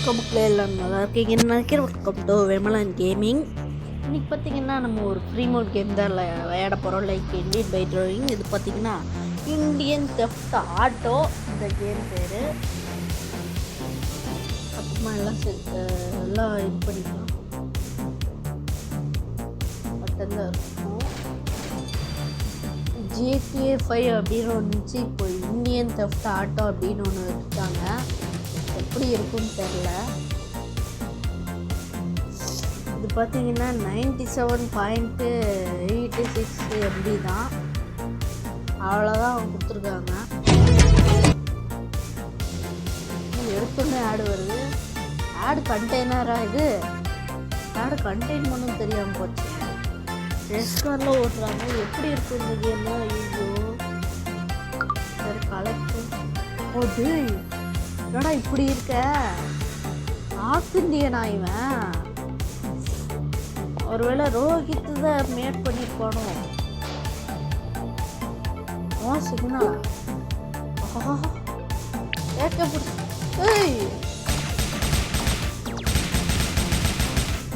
வணக்கம் மக்களே, எல்லாம் நல்லா இருக்கீங்கன்னு நினைக்கிறேன். Welcome to Vimalan gaming. இன்றைக்கி பார்த்திங்கன்னா நம்ம ஒரு ஃப்ரீ மோட் கேம் தான் விளையாட போகிறோம். Like Indian bike driving. இது பார்த்திங்கன்னா இண்டியன் தெஃப்ட் ஆட்டோ இந்த கேம் பேர். அப்புறமா எல்லாம் இது பண்ணிக்கலாம். பட்டன் தான் இருக்கும். GTA 5 அப்படின்னு ஒன்று இருந்துச்சு. இப்போ இண்டியன் தெஃப்ட் ஆட்டோ அப்படின்னு ஒன்று வச்சுட்டாங்க. எப்படி இருக்குன்னு தெரில. இது பார்த்தீங்கன்னா 97.86 MB தான். அவ்வளோதான் அவங்க கொடுத்துருக்காங்க. எடுத்தோடனே ஆடு வருது. ஆடு கண்டெய்னராக இது ஆடு கண்டெயின் பண்ணும் தெரியாமல் போச்சு. ரெஸ்டாரில் ஓட்டுறாங்க. எப்படி இருக்கும் இந்த கேம்னா? ஐயோ சரி கலெக்ட் ஓட்டு. என்னடா இப்படி இருக்க? நார்த் இந்தியனா இவன்? ஒருவேளை ரோஹித் தான் மேட் பண்ணிருப்பானோ? சிக்னலா?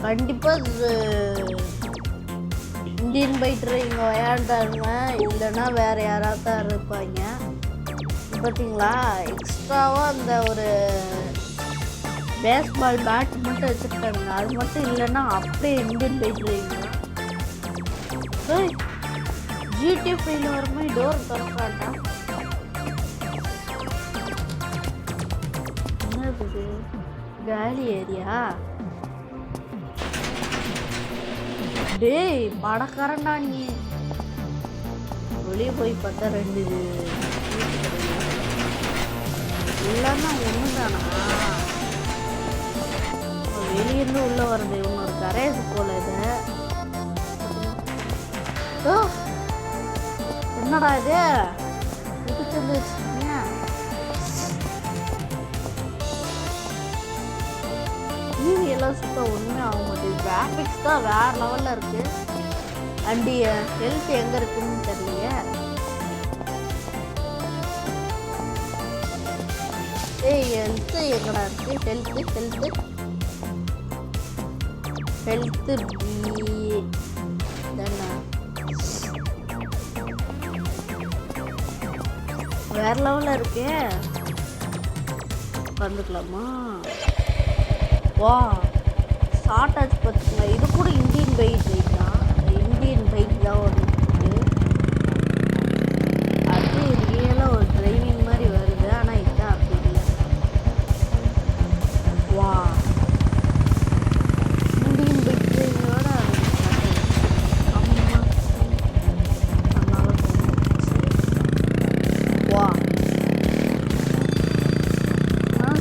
கண்டிப்பா இந்தியன் பைட்டர் இங்க விளையாண்டாங்க. இல்லைன்னா வேற யாராவது தான் இருப்பாங்க. பார்த்தீங்களா, எக்ஸ்ட்ராவாக அந்த ஒரு பேஸ்பால் பேட் மட்டும் வச்சுருக்காங்க. அது மட்டும் இல்லைன்னா அப்படியே இந்தியன் பைட்ருவீங்க. GTA 5 வரும்போது டோர் திறக்காட்டா? என்னது காலி ஏரியா? டேய் படக்காரண்டா நீ. வெளியே போய் பார்த்தா ரெண்டு இல்லைன்னா ஒன்று தானா? வெளியிருந்து உள்ளே வருது. இவங்க ஒரு கரேஜ் போல. இது என்னடா இது புதுச்சு வச்சுருக்கீங்க? டிவி எல்லாம் சுத்தம் ஒன்றுமே ஆக மாட்டேங்குது. கிராஃபிக்ஸ் தான் வேற லெவலில் இருக்கு. அண்ட் ஹெல்த் எங்கே இருக்குன்னு தெரியலையே. ஹெல்த்து எங்கடா இருக்கு? ஹெல்த்து வேற லெவலில் இருக்கே. வந்துக்கலாமா? வா ஷார்ட் ஆச்சு பார்த்துக்கலாம். இது கூட இந்தியன் பைக் தான். இந்தியன் பைக் தான் ஒன்று இருக்குது. அது ரியலாக ஒரு டிரைவிங் மாதிரி வருது. ஆனால் இதுதான் அப்படி இல்லை. வா இந்தியன் பைக் டிரைவிங்கோட அம்மா அதனால வா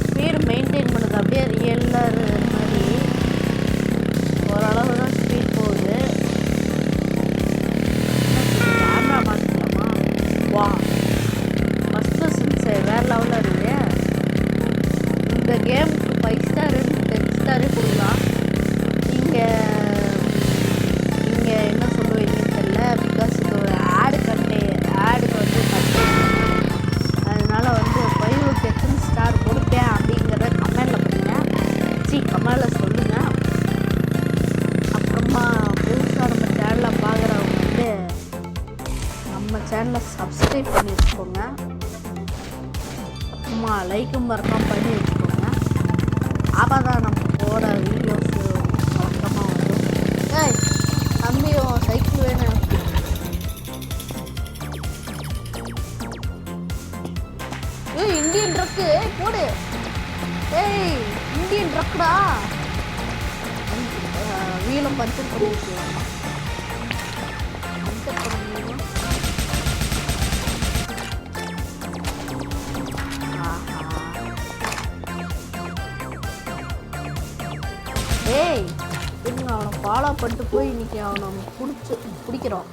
ஸ்பீடு மெயின்டைன் பண்ணுது. அப்படியே ரியலாக மாதிரி ஓரளவு தான் ஸ்பீட் போகுது. கேமரா மாற்றிக்கலாமா? வா ஃபஸ்ட்டு சென்சர் வேறு லெவலில் இருக்குது. இந்த கேமுக்கு 5 ஸ்டார் 10 ஸ்டாரே கொடுக்கலாம். நீங்கள் என்ன சொல்லுவீங்கன்னு தெரியல. பிகாஸ் இது ஒரு ஆடுக்கு வந்து அதனால வந்து 5க்கு எத்தனை ஸ்டார் கொடுப்பேன் அப்படிங்கிறத கமெண்டில் பண்ணுங்கள். கமெண்டில் சொல்லுங்கள். அப்புறமா புதுசாக நம்ம சேனலில் பார்க்குறவங்க வந்து நம்ம சேனலை சப்ஸ்கிரைப் பண்ணி வச்சுக்கோங்க. அப்புறமா லைக்கும் மறக்காம பண்ணி வச்சுக்கோங்க. அப்போ தான் நம்ம போட வீடியோஸ் வழக்கமாக வரும். தம்பியும் சைக்கிள் வேணும். இந்தியன் ட்ரக்கு போடு. இந்தியன் ட்ரக்குடா. வீலும் பஞ்சர் பண்ணி வச்சுக்கலாமா? பஞ்சர் பண்ண முடியுமா? அவனை ஃபாலோ பண்ணிட்டு போய் இன்னைக்கு அவனை பிடிக்கிறோம்.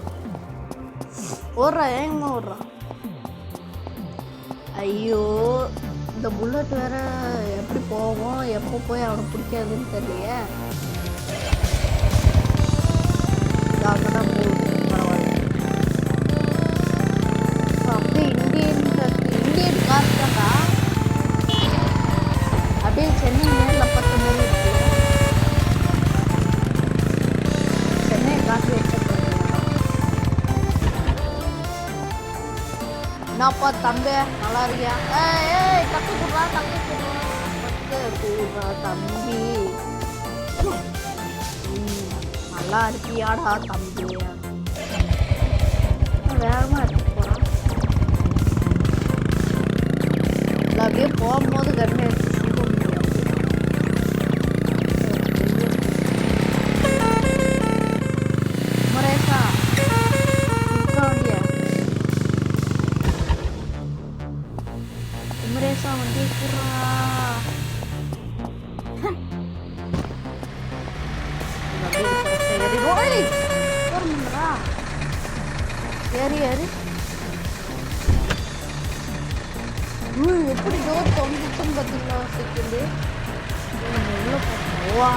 ஓடுறா, ஏங்கம்மா ஓடுறான். ஐயோ இந்த புல்லட் வேற எப்படி போவோம், எப்போ போய் அவனை பிடிக்காதுன்னு தெரியலையே. அங்கதான் போகுது. பரவாயில்ல. அப்படியே இந்தியன் கார் தான்டா. அப்படியே சென்னை நேரில் என்னப்பா தம்பி நல்லா இருக்கியா? ஏய் டக்கு குடுறா தம்பி. நல்லா இருக்கியாடா தம்பி. வேகமா எடுத்து போறான். அப்படியே போகும்போது கண்ணு எடுத்து சுத்த முடியாது. குமரேசா குமரேசா வந்து கூறா ஏறி ஏறி எப்படி டோர் தொங்கிட்டும் பார்த்தீங்களா? செகண்டு உள்ள பார்த்தோம். வா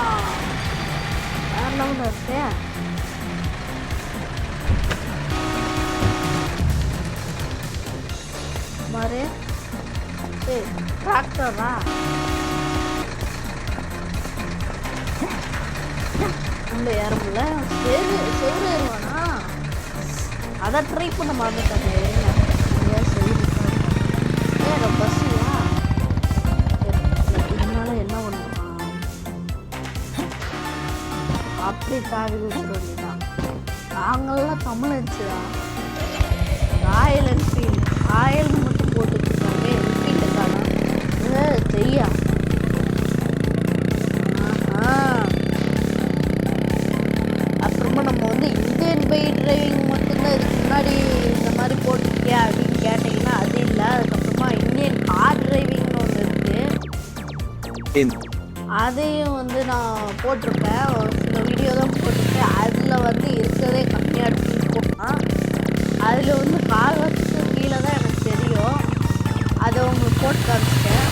வேற லெவலில் இருக்கேன். மாறு டிராக்டரா உள்ள ஏற முடியல. செவ்வறு ஏறுவானா? அதை ட்ரை பண்ண மறந்துட்டாங்க. பஸ்ஸுயா இதனால என்ன பண்ணுறான்? அப்படி தாவி வச்சுட வேண்டியதான். நாங்கள்லாம் தமிழ் அடிச்சுதா ராயல் என்ஃபீல்டு ராயல்னு மட்டும் போட்டுருக்காங்க. என்ஃபீல்டுக்கான செய்யா அப்புறமா நம்ம வந்து இந்தியன் பைக் டிரைவிங் மட்டும்தான் இதுக்கு முன்னாடி இந்த மாதிரி போட்டிருக்கியா அப்படின்னு கேட்டிங்கன்னா அது இல்லை. அதுக்கப்புறமா இந்தியன் கார் டிரைவிங்னு ஒன்று இருக்குது. அதையும் வந்து நான் போட்டிருப்பேன். ஒரு சில வீடியோ தான் போட்டிருக்கேன். அதில் வந்து இருக்கிறதே கம்மியாக ஃபீல் போட்டான். அதில் வந்து கால் வருஷத்துக்கு கீழே தான் எனக்கு தெரியும். அதை உங்களுக்கு போட்டு காமிச்சிட்டேன்.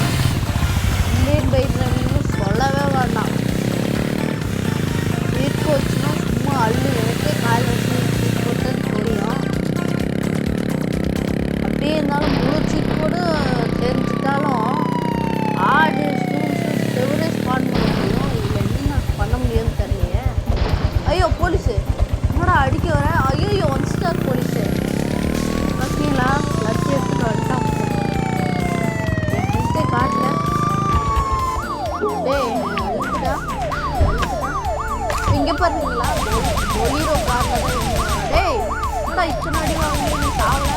இந்தியன் பைக் டிரைவிங்னு சொல்லவே வேண்டாம். வீட்டுக்கு வச்சுன்னா சும்மா அள்ளு. எனக்கே கால் வச்சு போட்டது தெரியும். அப்படியே இருந்தாலும் முழு சீட் கூட தெரிஞ்சுட்டாலும் ஆடு செவரே ஸ்பான் பண்ண முடியும். இல்லை என்ன பண்ண முடியும்னு தெரியல. ஐயோ போலீஸு என்னடா அடிக்க வரேன். ஐயோ 1 ஸ்டார் போலீஸு பார்த்தீங்களா? லட்சி எடுத்துட்டு வந்துட்டான். என் காட்டல இருக்குதா இங்கே பாருங்களா? பொலீரோ காட்டில் டேய் என்னடா இத்தனை அடி வாங்கி நீ சாவல?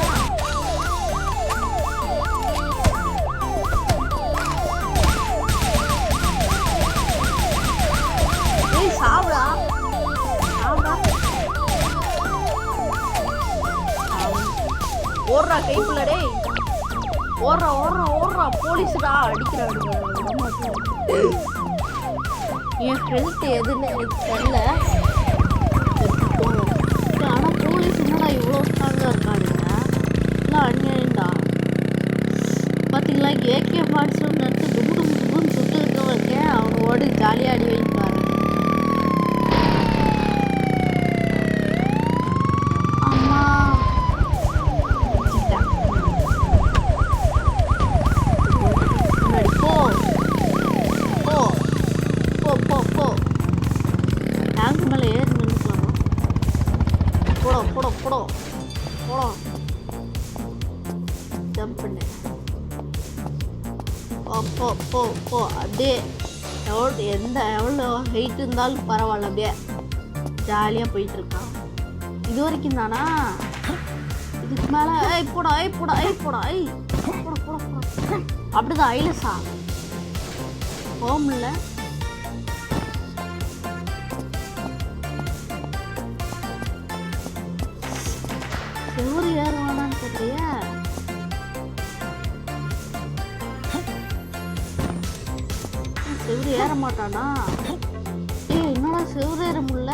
சாவடா சாவடா ஓடுறா கைப்புல டேய் ஓடுறா ஓடுறா ஓடுறா போலீஸ்டா அடிக்கிறாங்க. என் ஹெல்த் எதுன்னு எனக்கு தெரியல. ஆனால் போலீஸ் என்னடா இவ்வளோ ஸ்ட்ராங்காக இருக்கானுங்க? இல்லை அநியாயம்டா. பார்த்தீங்களா AK-47 எடுத்து தும்முன்னு சுட்டுக்கிட்டு இருக்கேன். அவனோடு ஜாலியாக அடி வைப்பாரு. அம்மா முன்னாடி போ போ போ போ போ. டேங்க் மேலே ஏறி நின்றுக்கலாமா? போடோ போடோ போடோ போடோ ஜம்ப் பண்ணு. போ போ போ அப்படியே எவ்வளோ ஹைட் இருந்தாலும் பரவாயில்ல. அப்படியே ஜாலியாக போயிட்டுருக்கான். இது வரைக்கும் தானா? இதுக்கு மேலே போடா போடா போடா போட போட போட அப்படிதான். ஐலஸா ஹோம்ல செவரு ஏறுவானான்னு தெரியல. செவரு ஏற மாட்டானா? என்னடா செவரு ஏற முடியல?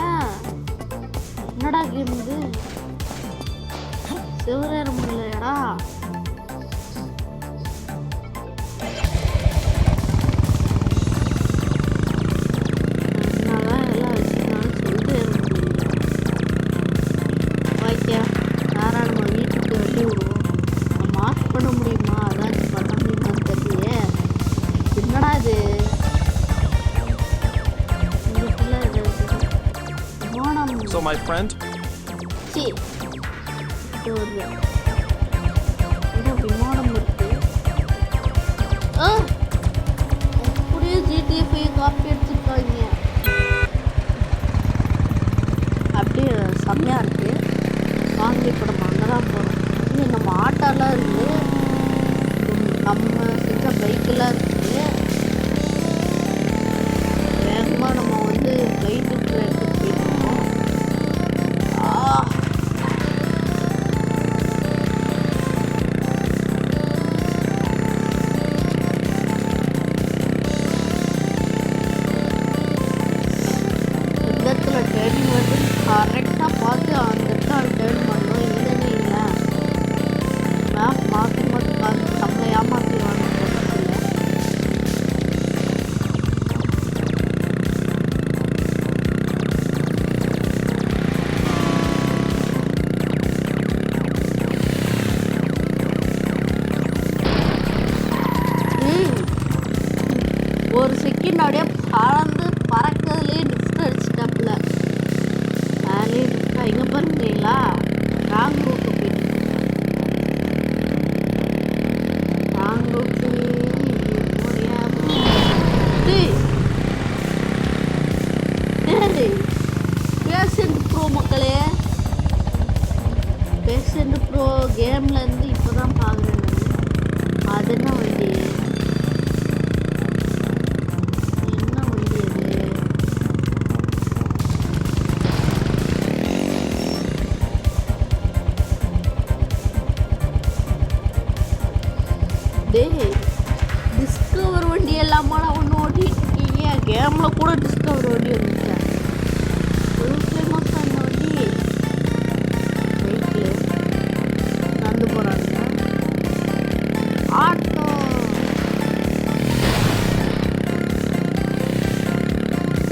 என்னடா கேம் இது? செவரு ஏற முடியலடா. அதனால எல்லாம் வச்சுனாலும் செவரு ஏற முடியல. ஓகே யாரா நம்ம வீட்டுக்கு வண்டி விடுவோம். மார்க் பண்ண முடியுமா? அதாச்சும் பண்ண முடியுமான்னு தெரியல. என்னடா இது? So my friend சி விமானம் இருக்கு. அப்படியே GTA 5 காப்பி அடிச்சிருக்காங்க. அப்படியே செம்மையா இருக்கு. வாங்கி இப்போ நம்ம அங்கே தான் போகிறோம். இங்கே நம்ம ஆட்டோலாம் இருக்குது, நம்ம செஞ்ச பைக்கெல்லாம் இருக்குது. வேகமாக நம்ம வந்து ஃப்ளைட் இருக்கிற இடத்துக்கு போயிட்டுருக்கோம். இந்த இடத்துல டேர்னிங் வந்து கரெக்டாக பார்த்து அந்த இடத்துல டேர்ன் பண்ணோம். இல்லைன்னு இல்லை, மேப் மாற்றி மாற்றி பார்த்து நம்மளை ஏமாற்றிடுவாங்க. ஒரு செகண்ட் அப்படியே பறந்து பறக்கிறதுலேயே லிஃப்ட் அடிச்சிட்டாப்புல. அதுலேயே லிஃப்டாக இங்கே பாருங்களா, ராங் ரூட்டு போயிட்டு ராங் ரூட்டு பேஷண்ட் ப்ரோ மக்களே. பேஷண்ட் ப்ரோ கேம்லேருந்து இப்போ தான் பார்க்குறேன். அது என்ன வண்டி? டிஸ்கவர் வண்டி எல்லாமா ஒன்று ஓட்டிகிட்டு இருக்கீங்க? கேமில் கூட டிஸ்கவர் வண்டி வந்துட்டேன். ஃபுல் ஃபேமஸ் அந்த வண்டி. பைக்கில் நடந்து போகிறாங்க. ஆட்டோ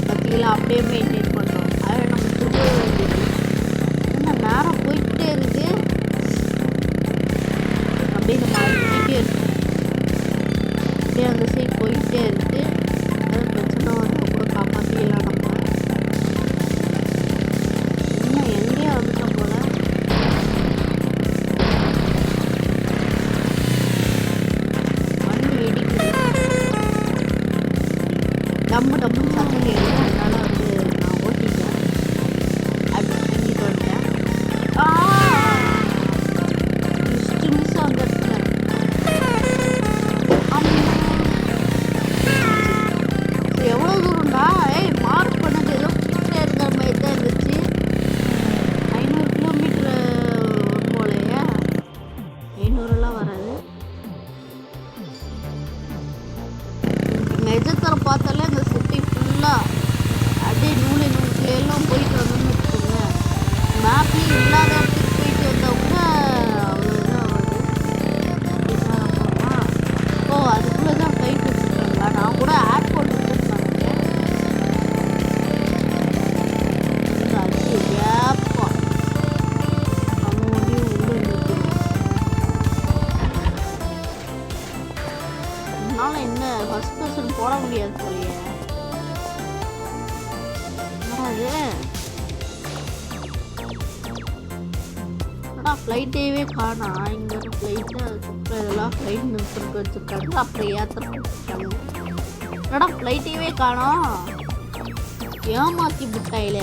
பார்த்தீங்களா, அப்படியே மெயின்டைன் பண்ணுறோம். அது நம்ம திரும்ப வேண்டியது என்ன நேரம் போய்கிட்டே இருக்குது. அப்படியே நம்ம அடிக்கிட்டே இருக்கோம். அப்படியே அந்த சைட் போயிட்டே இருக்கு. ஏதாவது பிரச்சனை வந்தால் கூட காப்பாற்றிடலாம் நம்ம. இன்னும் எங்கேயோ வந்துட்டோம் போல. வண்டி வெடிக்குது. டம்மு டம்முன்னு சத்தம் கேட்குது. அதனால வந்து நான் ஓட்டிட்டேன். அப்படி தூங்கிட்டு வந்துட்டேன். மிஸ் அந்த இடத்துல எவ்வளோ தூரம்டா? மார்க் பண்ணது ஏதோ கிட்டே இருக்கிற மாதிரி தான் இருந்துச்சு. 500 கிலோமீட்டர் வரும் போலையே. 500எல்லாம் வராது. நிஜத்தில் பார்த்தாலே இந்த சிட்டி ஃபுல்லாக அப்படியே நூலையெல்லாம் போயிட்டு வந்தோம்னு வச்சுக்கோங்க. மேப்லேயும் இல்லாத இடத்துக்கு போயிட்டு வந்தால் கூட அவ்வளோதான் வருது. ஓ, அதுக்குள்ளே தான் ஃப்ளைட் வச்சுருக்காங்களா? நான் கூட ஏர்போர்ட் விட்டுருந்தாங்க. ஏப்பா நம்ம வண்டியும் உள்ளே நிற்கிறோம். அதனால என்ன ஃபஸ்ட் பர்சன் போட முடியாது போலையே. அது ஆனால் ஃப்ளைட்டேவே காணா. இங்கே ஒரு ஃப்ளைட்டு, அதுக்கப்புறம் இதெல்லாம் ஃப்ளைட் நிறுத்துறதுக்கு வச்சுருக்காங்க. அப்புறம் ஏற்றுறதுக்கு வச்சுருக்காங்க. என்னடா ஃப்ளைட்டேவே காணோம், ஏமாற்றி விட்டாயில.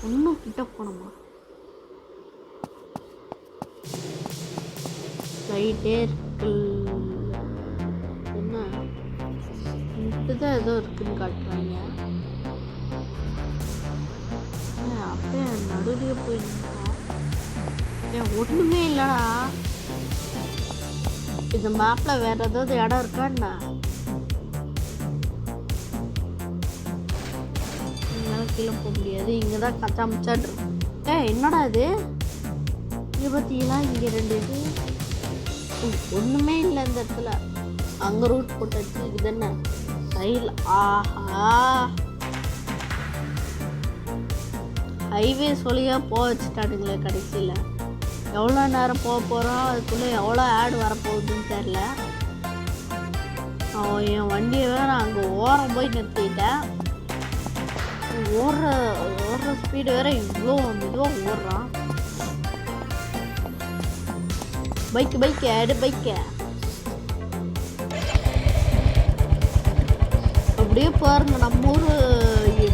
இன்னும் கிட்ட போனோமா? ஃப்ளைட்டே இருக்கு. என்ன இப்படிதான் ஏதோ இருக்குன்னு காட்டுறாங்க. அப்படியே நடுவே போயிருந்தோம். ஒன்றுமே இல்லைடா. இந்த மேப்பில் வேற ஏதாவது இடம் இருக்காண்ணா? என்னால் கீழே போக முடியாது. இங்கே தான் கச்சா முச்சான் இருக்கும். என்னடா இது? இங்கே பார்த்தீங்களா, இங்கே 2 இது ஒன்றுமே இல்லை இந்த இடத்துல. அங்கே ரூட் போட்டாச்சு. இது என்ன சைடில்? ஆஹா, ஹைவேஸ் வழியாக போக வச்சுட்டானுங்களே கடைசியில். எவ்வளோ நேரம் போக போகிறோம், அதுக்குள்ளே எவ்வளோ ஆட் வரப்போகுதுன்னு தெரில. என் வண்டியை வேறு அங்கே ஓரம் போய் நிறுத்திட்டேன். ஓடுற ஸ்பீடு வேறு இவ்வளோ மெதுவாக ஓடுறான். பைக்கு எடு பைக்கு. அப்படியே பாருங்க நம்ம ஊர்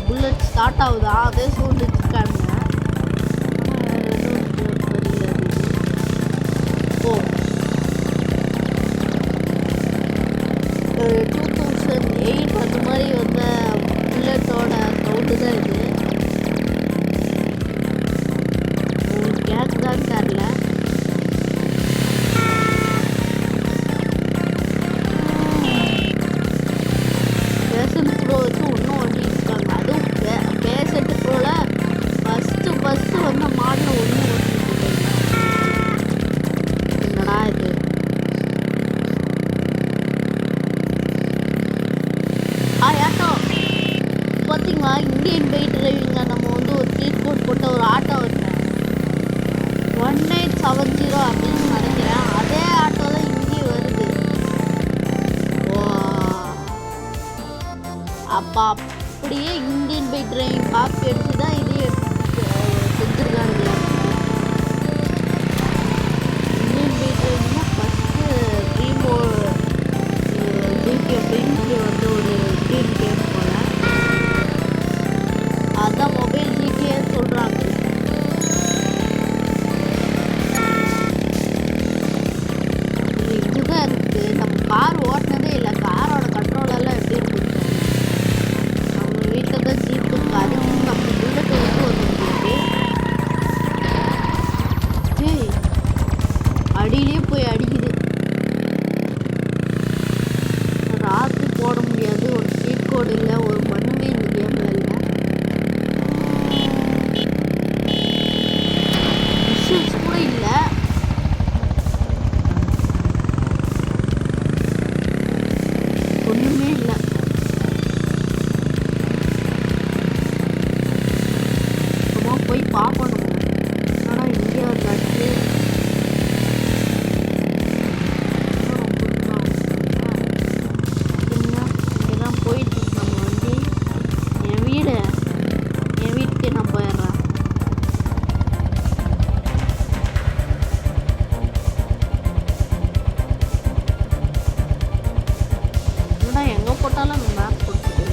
புல்லட் ஸ்டார்ட் ஆகுதா அதே சவுண்ட் வச்சுருக்கானுங்க. ஓ 2008 அந்த மாதிரி வந்த புல்லட்டோட சவுண்டு தான் இது. உங்களுக்கு கேட்குதான்னு தெரியல. பேசன்ட் ப்ரோ வச்சு இன்னும் ஓட்டிட்டு இருக்காங்க. அதுவும் பேசன்ட் ப்ரோவில் ஃபஸ்ட்டு வந்து மாடலை ஒன்று ஓட்டிட்டு இருக்காங்க. என்னடா இது? ஆட்டோ பார்த்தீங்களா? இந்தியன் பைக் டிரைவிங்கில் நம்ம வந்து ஒரு சீட் கோட் போட்ட ஒரு ஆட்டோ வச்சேன் 1870 அப்படின்னு நினைக்கிறேன். அதே ஆட்டோ தான் இங்கேயும் வருது. அப்போ அப்படியே இந்தியன் பைக் டிரைவிங் காப்பி அடிச்சு தான் இதையே செஞ்சுருக்காங்க. இந்தியன் பைக் டிரைவிங்னா ஃபஸ்ட்டு ட்ரீமோ ஜிபி அப்படின்னு வந்து ஒரு ட்ரீம் கேம் போல. அதான் மொபைல் ஜிபின்னு சொல்கிறாங்க. இதுதான் இருக்குது. நம்ம கார் ஓட்டினதே இல்லை. காரோட கண்ட்ரோலெல்லாம் எப்படி இருக்குது? நம்ம வீட்டில் தான் ஜீப் இருக்குது. அதுக்கு நம்ம புல்லட் வந்து வந்துருக்கு. அடியிலே போய் அடிக்குது. ராத்து போட முடியாது. ஒரு சீட் கோடு இல்லை. ஒரு மண்ணுமே இந்த கேமில் இல்லை. மிஷின்ஸ் கூட இல்லை. ஒன்றுமே இல்லை. சும்மா போய் பார்க்கணும். ஆனால் இங்கே வந்தாச்சு. இங்கெல்லாம் போயிட்டு நம்ம வந்து என் வீட்டுக்கே நான் போயிடுறேன். ஏன்னா எங்கே போட்டாலும் மேப் கொடுத்துட்டு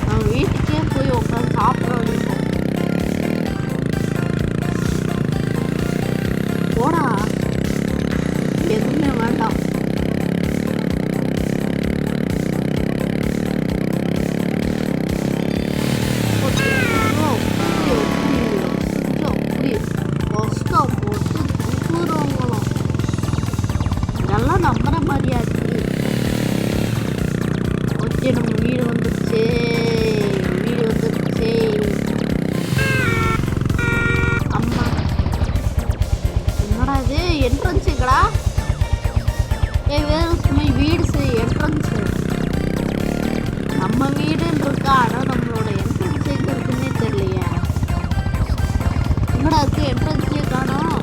நான் வீட்டுக்கே போய் உட்காந்து சாப்பிட்ற வரைக்கும் போடா. எதுவுமே வேண்டாம். இதெல்லாம் நம்புற மாதிரியா இருக்கு. ஓகே நம்ம வீடு வந்துருச்சு. அம்மா என்னடா இது? என்ட்ரன்ஸுங்கடா. வேறு சும்மா வீடு என்ட்ரன்ஸு நம்ம வீடுன்னு இருக்கா. ஆனால் நம்மளோட என்ட்ரன்ஸ் எங்கே இருக்குன்னே தெரியலையே. என்னடா இருக்கு? என்ட்ரன்ஸே காணோம்.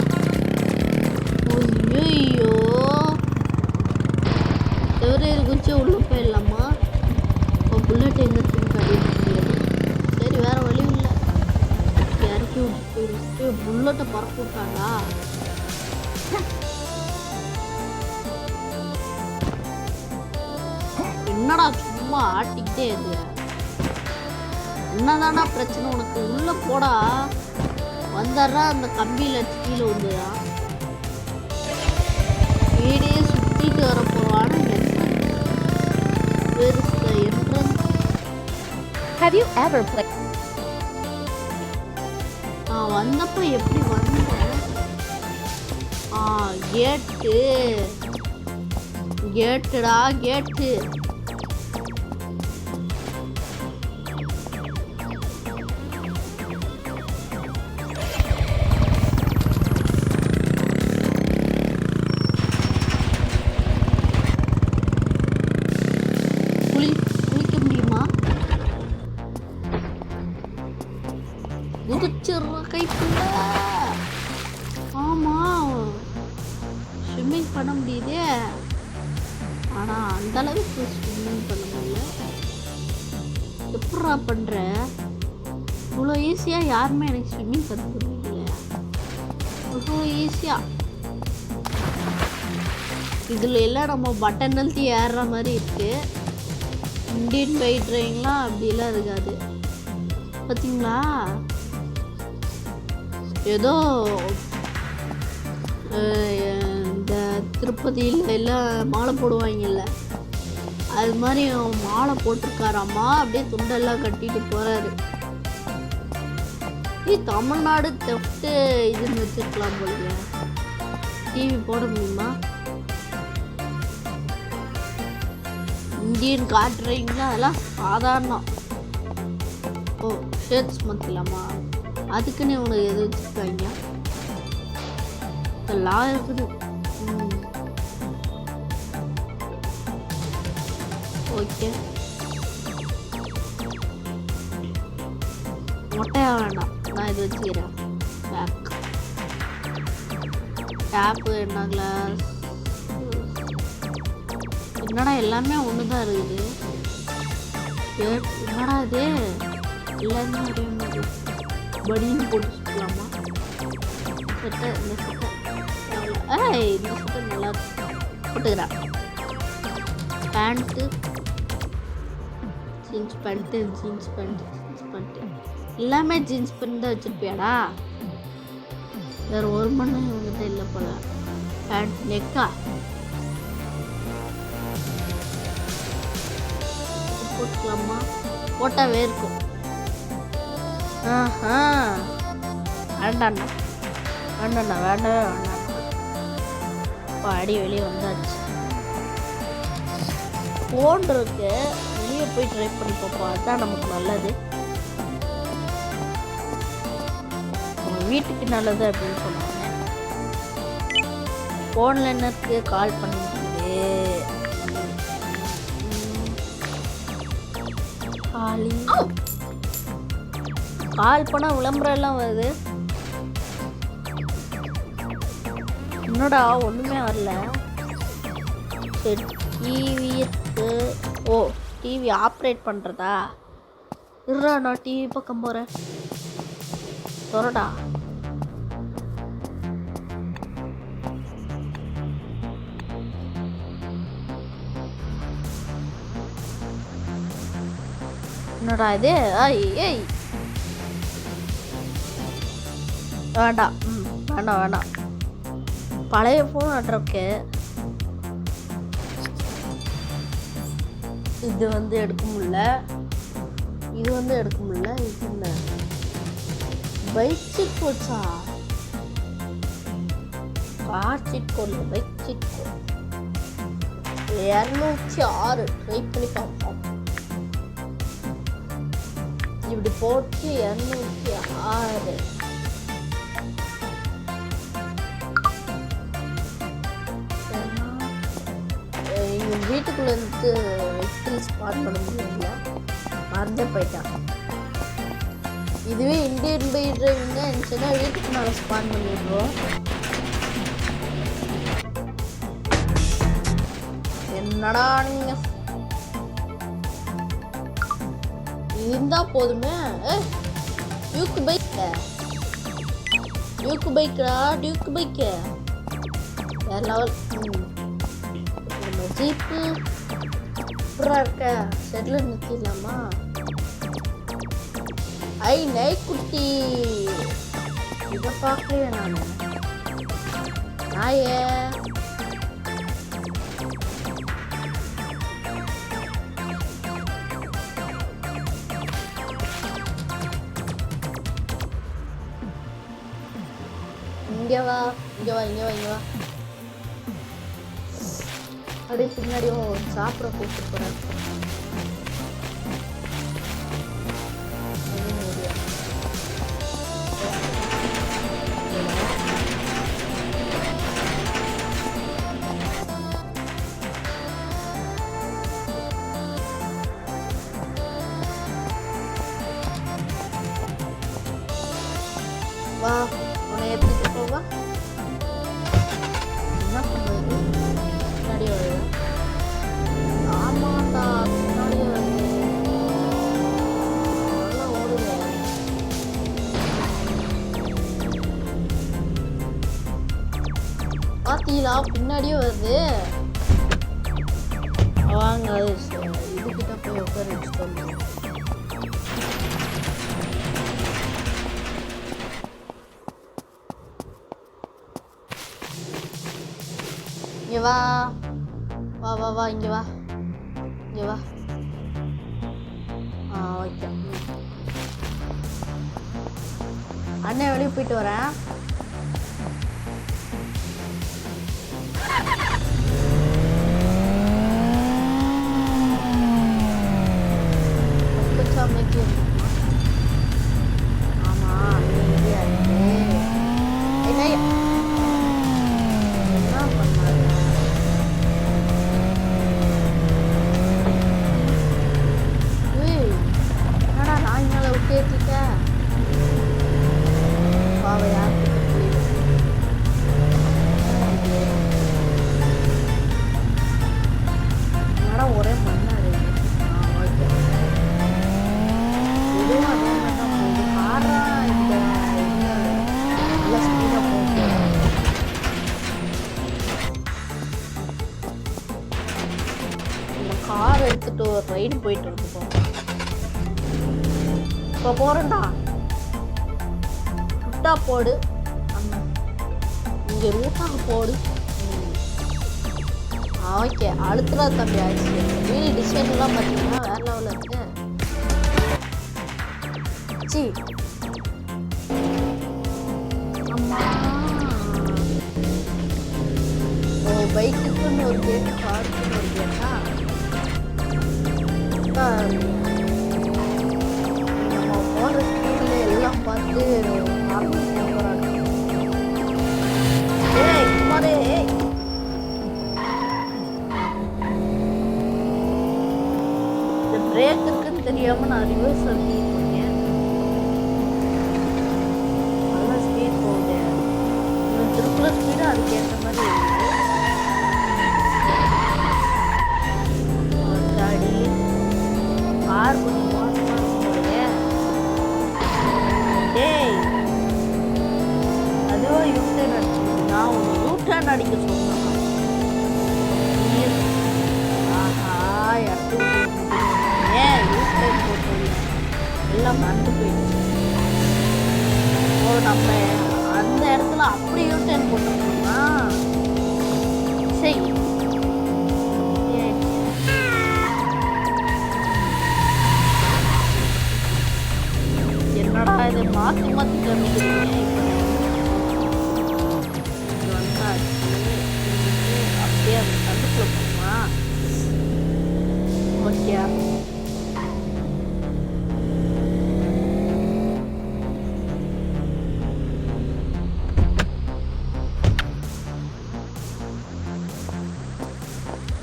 ஐயோ எவரையும் குச்சி உள்ளே போயிடலாமா? இப்போ புல்லட் எங்கே இருக்குன்னு கண்டிப்பாக முடியாது. சரி வேறு வழி இல்லை. இறக்கி விட்டு புல்லட்டை பறக்க விட்டாங்களா? என்னடா சும்மா ஆட்டிக்கிட்டே இருக்கு? என்னதானா பிரச்சனை உனக்கு? உள்ளே போடா. வந்துடுறா. அந்த கம்பியில் கீழே வந்துடா. வீடே சுற்றிட்டு வர போவான்னு நான் வந்தப்போ எப்படி வந்தேன்? கேட்டுடா கேட்டு. குளிக்க முடியுமா? குதிச்சிடுற கைப்புள்ள. ஆமாம் ஸ்விம்மிங் பண்ண முடியுதே. ஆனால் அந்தளவுக்கு ஸ்விம்மிங் பண்ண முடியல. எப்படா பண்ணுற? இவ்வளோ ஈஸியாக யாருமே எனக்கு ஸ்விம்மிங் கற்றுக்கணும் இல்லையா? இவ்வளோ ஈஸியாக இதில் எல்லாம் நம்ம பட்டன் அழுத்தி ஏறுற மாதிரி இருக்குது. இண்டியன் பைக் டிரைவிங்லாம் அப்படிலாம் இருக்காது பார்த்தீங்களா? ஏதோ இந்த திருப்பதியில் எல்லாம் மாலை போடுவாங்கல்ல, அது மாதிரி மாலை போட்டிருக்காராம்மா. அப்படியே துண்டெல்லாம் கட்டிட்டு போகிறாரு. தமிழ்நாடு தெஃப்ட்டு இதுன்னு வச்சுருக்கலாம் போலீங்க. டிவி போட முடியுமா? இந்தியன் கார் டிரைவிங்லாம் அதெல்லாம் சாதாரணம். ஓ ஷர்ட்ஸ் மாற்றலாமா? அதுக்குன்னு உனக்கு எது வச்சுருக்காங்க? இதெல்லாம் இருக்குது. ஓகே, மொட்டையாக வேண்டாம், நான் இது வச்சுக்கிறேன். பேக் டேப்பு என்ன கிளாஸ்? என்னடா எல்லாமே ஒன்று தான் இருக்குது. என்னடா இது எல்லாமே ஒரே மாதிரி படின்னு போட்டு சுற்றலாமா? சட்டை இந்த சட்டை இந்த சட்டை நல்லா போட்டுக்கிறேன். பேண்ட்டு ஜீன்ஸ் பேண்ட்டு எல்லாமே ஜீன்ஸ் பேண்ட் தான் வச்சுருப்பியாடா? வேறு ஒரு மணி இவங்ககிட்ட இல்லை போல. பேண்ட் நெக்கா போட்டுக்கலாமா? போட்டாவே இருக்கும். வேண்டாண்ணா வேண்டவே வேண்டாண்ணா. அடி வெளியே வந்தாச்சு. ஃபோன் இருக்கு, வெளியே போய் ட்ரை பண்ணி பார்ப்போம். அதுதான் நமக்கு நல்லது, வீட்டுக்கு நல்லது அப்படின்னு சொன்னாங்க. ஃபோனில் என்ன இருக்கு? கால் பண்ணிட்டு கால் பண்ணால் விளம்பரம் எல்லாம் வருது. என்னடா ஒன்றுமே வரல. சரி, டிவி இருக்கு. ஓ, டிவி ஆப்ரேட் பண்ணுறதா? இருடா, நான் டிவி பக்கம் போகிறேன். சொல்றடா. என்னடா இது? ஏய் வேண்டாம், வேண்டாம். பழைய ஃபோன் ஆட்ருக்கு. இது வந்து எடுக்க முடியல, இது வந்து எடுக்க முடியல. இது என்ன பைக் சீட் கோட்ஸா? கார் சீட் கோட் இல்லை, பைக் சீட் கோட். 206 ட்ரை பண்ணி பார்ப்போம். இப்படி போட்டு 206. எங்கள் வீட்டுக்குள்ளே இருந்து வெஹிக்கிள் ஸ்பாட் பண்ண முடியல, மறந்தே போயிட்டான். இதுவே இந்தியன் பைக் டிரைவிங்காக இருந்துச்சுன்னா வீட்டுக்கு நாங்கள் ஸ்பான் பண்ணிடுறோம். என்னடா நீங்கள் இருந்தால் போதுமே. டியூக்கு பைக்கா? டியூக்கு பைக்கு வேறு லெவல். நம்ம ஜீப்பு சூப்பராக இருக்க. செட்டில் நிறுத்திடலாமா? நாய்க்குட்டி இதை பார்க்கலையே நான். நாயே இங்கே வா. அப்படியே பின்னாடியும் சாப்பிட கூப்பிட்டு போகிறேன். வா, உன்னை ஏற்றிட்டு போவா. என்ன பண்ணுறது? பின்னாடி வருது. ஆமாண்டா, பின்னாடி வருது. நல்லா ஓடுவேன். பாத்தீங்களா பின்னாடியே வருது. வாங்க இதுக்கிட்ட போய் உட்கார வச்சுக்கோங்க. இங்க வா வா வா வா இங்க வா இங்க வா. ஓகே அண்ணன் வெளியே போயிட்டு வரேன். ஆமா என்ன பண்ணாரு? என்னடா நாய் மேல விட்டு ஏற்றிட்ட? பாவ யாருக்கு என்னடா ஒரே மண்ணாரு. ஓகே இதுவும் அதே மாதிரி தான் போகுது. காரா இந்த நல்ல ஸ்பீடாக போகுது. இந்த கார் எடுத்துட்டு ஒரு ரைடு போயிட்டு இருக்கோம். இப்போ போகிறேன்டா. ரூட்டா போடு. இங்கே ரூட்டாக போடு. ஓகே அழுத்துறா தம்பி ஆயிடுச்சு. வீடு டிசைன்லாம் பார்த்தீங்கன்னா வேற லெவலில் இருக்கு. சி அம்மா ஓ பைக்குக்குன்னு ஒரு கேட்டு காருக்குன்னு ஒரு கேட்டா நம்ம போகிற ஸ்கூலில் எல்லாம் பார்த்து போகிறாங்க. ஏய் குமாரே இந்த பிரேக் இருக்குன்னு தெரியாம நான் ரிவர்ஸ் அடிக்கிட்டு இருக்கேன். நல்லா ஸ்பீட் போகுது. இன்னும் திருப்புற ஸ்பீடு அதுக்கேற்ற மாதிரி இருக்கு. கார் கொஞ்சம் மோசமாக இருக்கும்போது டேய் அதுவும் யூட்டர்ன் அடிச்சு நான் ஒன்று யூட்டர்ன் அடிக்க சொன்னேன். ஆஹா இடத்து ஏன் யூட்டர்ன் போட்டு எல்லாம் மறந்து போயிடுச்சு. நம்ம அந்த இடத்துல அப்படி யூட்டர்ன் போட்டோம்னா சரி என்னடா இது மாற்றி மாற்றி கண்டுக்கிறீங்க. இப்போ வந்தாச்சு அப்படியே அந்த கண்டுக்குள்ள போமா. ஓகே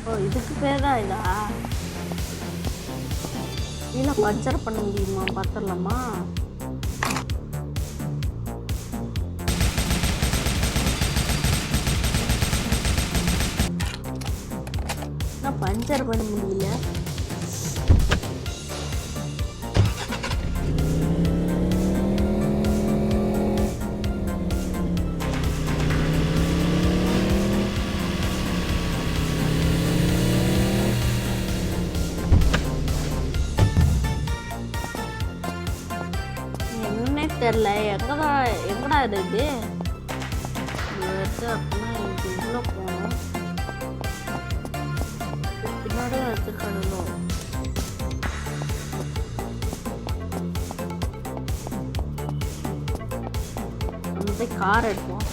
ஓ இதுக்கு பேர் தான் இதா? இல்லை பஞ்சர் பண்ண முடியுமா? பார்த்துடலாமா? நான் பஞ்சர் பண்ண முடியல. தெரியல எங்கடா இது அப்படின்னா எனக்கு உள்ள போகணும். பின்னாடியே வச்சிருக்கானுங்களோ. நம்ம போய் கார் எடுப்போம்.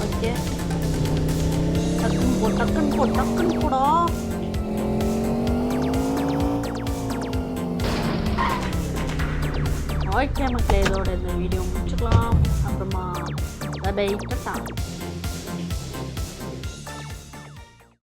ஓகே டக்குன்னு போடா. ஓகே மக்களே இதோட இந்த வீடியோ முடிச்சுக்கலாம். அப்புறமா பை டாடா.